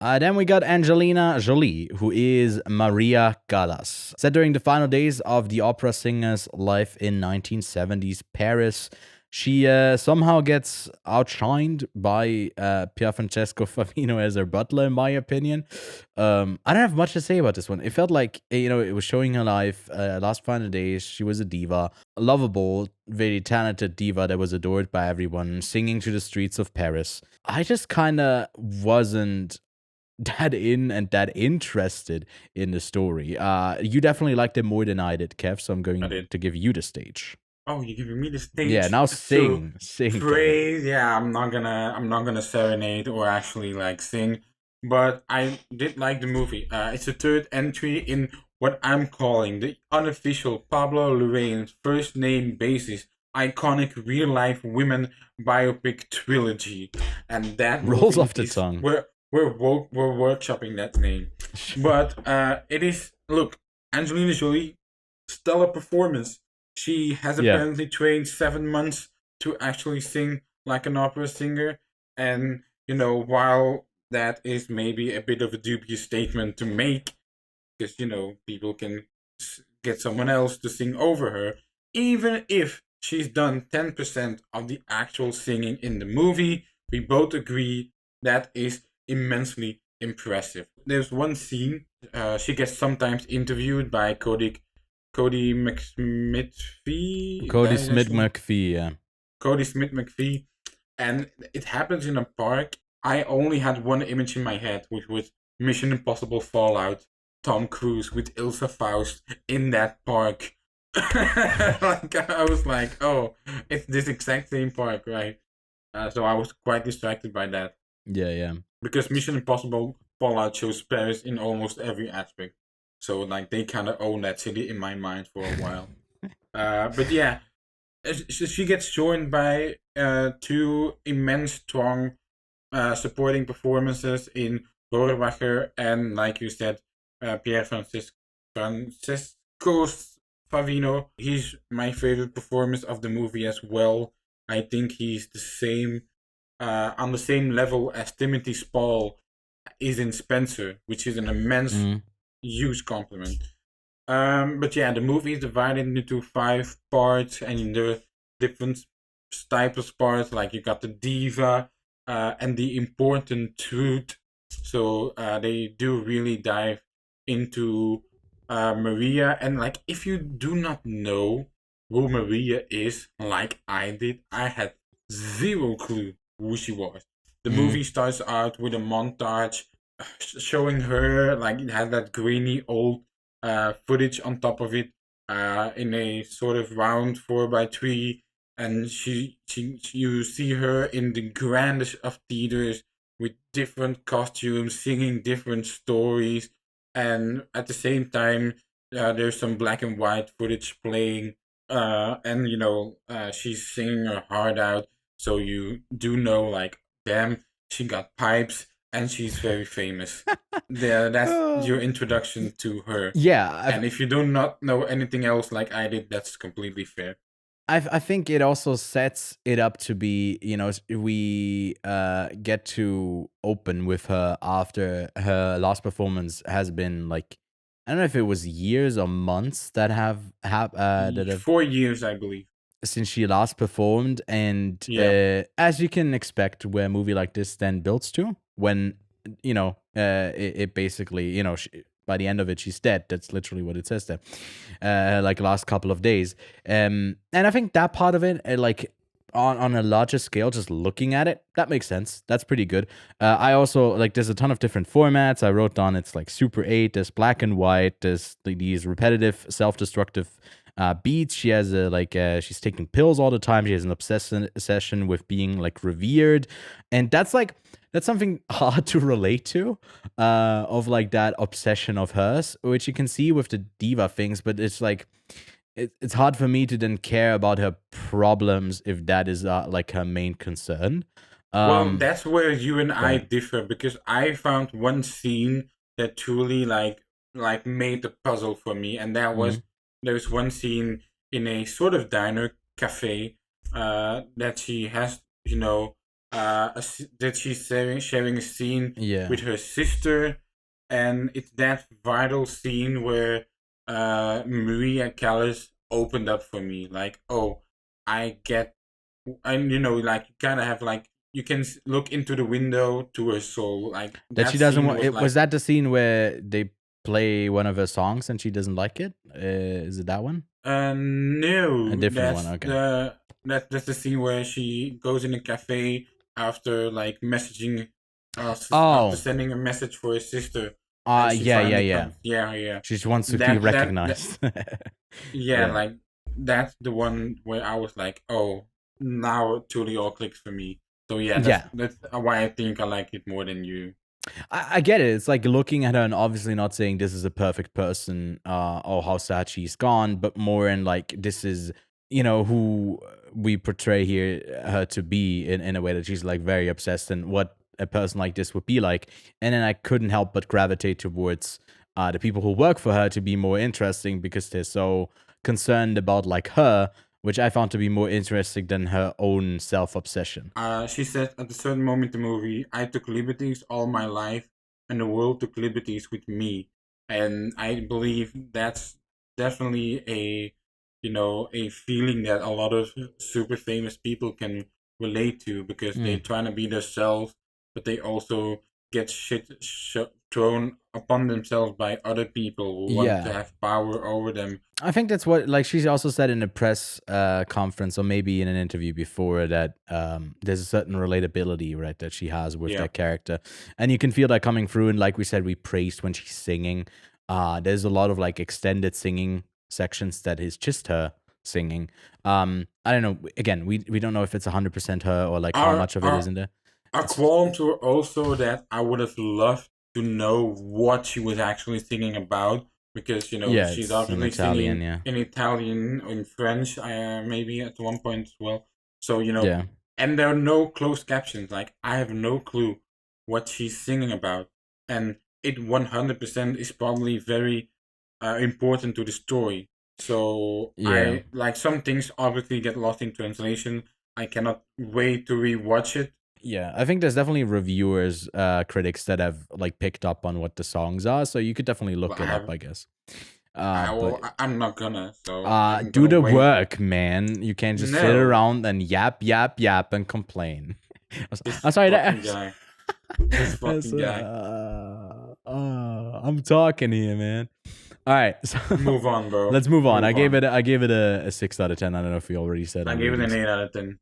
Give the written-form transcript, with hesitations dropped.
Then we got Angelina Jolie, who is Maria Callas. Set during the final days of the opera singer's life in 1970s Paris, she somehow gets outshined by Pierfrancesco Favino as her butler, in my opinion. I don't have much to say about this one. It felt like, it was showing her life. Last final days, she was a diva, a lovable, very talented diva that was adored by everyone, singing to the streets of Paris. I just kind of wasn't that in and that interested in the story. You definitely liked it more than I did, Kev, so I'm going to give you the stage. Oh, you're giving me the stage. Yeah, now sing, Kevin. Praise. Yeah, I'm not gonna serenade or actually like sing, but I did like the movie. It's the third entry in what I'm calling the unofficial Pablo Larraín's first name basis iconic real life women biopic trilogy, and that rolls off the tongue. We're workshopping that name, but it is, look, Angelina Jolie, stellar performance. She has apparently trained 7 months to actually sing like an opera singer, and while that is maybe a bit of a dubious statement to make, because people can get someone else to sing over her, even if she's done 10% of the actual singing in the movie, we both agree that is immensely impressive. There's one scene, she gets sometimes interviewed by Kodi Smit-McPhee. Kodi Smit-McPhee, yeah. Kodi Smit-McPhee. And it happens in a park. I only had one image in my head, which was Mission Impossible Fallout, Tom Cruise with Ilsa Faust in that park. Like, I was like, oh, it's this exact same park, right? So I was quite distracted by that. Yeah. Because Mission Impossible Fallout shows Paris in almost every aspect. So like they kind of own that city in my mind for a while. But yeah, she gets joined by two immense, strong supporting performances in Rohrwacher and, like you said, Pierfrancesco Favino. He's my favorite performance of the movie as well. I think he's the same, on the same level as Timothy Spall is in Spencer, which is an immense, huge compliment. But yeah, the movie is divided into 5 parts, and there are different types of parts. Like you got the diva and the important truth. So they do really dive into Maria, and like if you do not know who Maria is, like I did, I had zero clue who she was. The movie starts out with a montage showing her, like it has that grainy old footage on top of it, in a sort of round 4x3, and you see her in the grandest of theaters with different costumes, singing different stories, and at the same time, there's some black and white footage playing, and she's singing her heart out, so you do know, like, damn, she got pipes and she's very famous. That's your introduction to her. Yeah. And if you do not know anything else like I did, that's completely fair. I think it also sets it up to be, we get to open with her after her last performance has been like, I don't know if it was years or months that have 4 years, I believe, since she last performed, and as you can expect, where a movie like this then builds to, when it basically, by the end of it, she's dead. That's literally what it says there. Like last couple of days. And I think that part of it, like on a larger scale, just looking at it, that makes sense. That's pretty good. I also, like, there's a ton of different formats. I wrote down, it's like Super 8, there's black and white, there's these repetitive, self-destructive beats. She has she's taking pills all the time. She has an obsession with being like revered. And that's something hard to relate to, of like that obsession of hers, which you can see with the diva things, but it's like, it's hard for me to then care about her problems if that is like her main concern. Well, that's where you and I differ, because I found one scene that truly like made the puzzle for me, and that was, there's one scene in a sort of diner cafe that she has, that she's sharing a scene Yeah. with her sister, and it's that vital scene where Maria Callas opened up for me. Like, oh, I get, and like you kind of have like you can look into the window to her soul. Like That she doesn't scene want. was like, Was that the scene where they play one of her songs and she doesn't like it? Is it that one? No, A different that's one. Okay. that's the scene where she goes in a cafe after like messaging after Oh. sending a message for her sister. Yeah. Comes. Yeah. She just wants to be recognized. Yeah, like that's the one where I was like, oh, now it truly all clicks for me. So yeah, that's why I think I like it more than you. I get it. It's like looking at her and obviously not saying this is a perfect person, or how sad she's gone, but more in like this is, who we portray her to be in a way that she's like very obsessed and what a person like this would be like. And then I couldn't help but gravitate towards the people who work for her to be more interesting because they're so concerned about like her, which I found to be more interesting than her own self-obsession. She said at a certain moment in the movie, I took liberties all my life and the world took liberties with me. And I believe that's definitely a feeling that a lot of super famous people can relate to because they're trying to be themselves, but they also get shit thrown upon themselves by other people who want to have power over them. I think that's what, like, she's also said in a press conference or maybe in an interview before that there's a certain relatability, right, that she has with that character. And you can feel that coming through. And like we said, we praised when she's singing. There's a lot of like extended singing sections that is just her singing. I don't know. Again, we don't know if it's 100% her or like how much of it is in there. Our qualms were also that I would have loved to know what she was actually singing about because she's obviously singing in Italian, in French, maybe at one point as well. So and there are no closed captions. Like I have no clue what she's singing about, and it 100% is probably very important to the story. So I like some things obviously get lost in translation. I cannot wait to rewatch it. Yeah, I think there's definitely reviewers, critics that have like picked up on what the songs are, so you could definitely look it up, I guess. I'm not gonna. So do the work, man. You can't just sit around and yap and complain. I'm sorry. This fucking guy. I'm talking here, man. All right, so move on, bro. Let's move on. I gave it a 6 out of 10. I don't know if we already said. I gave it an 8 out of 10.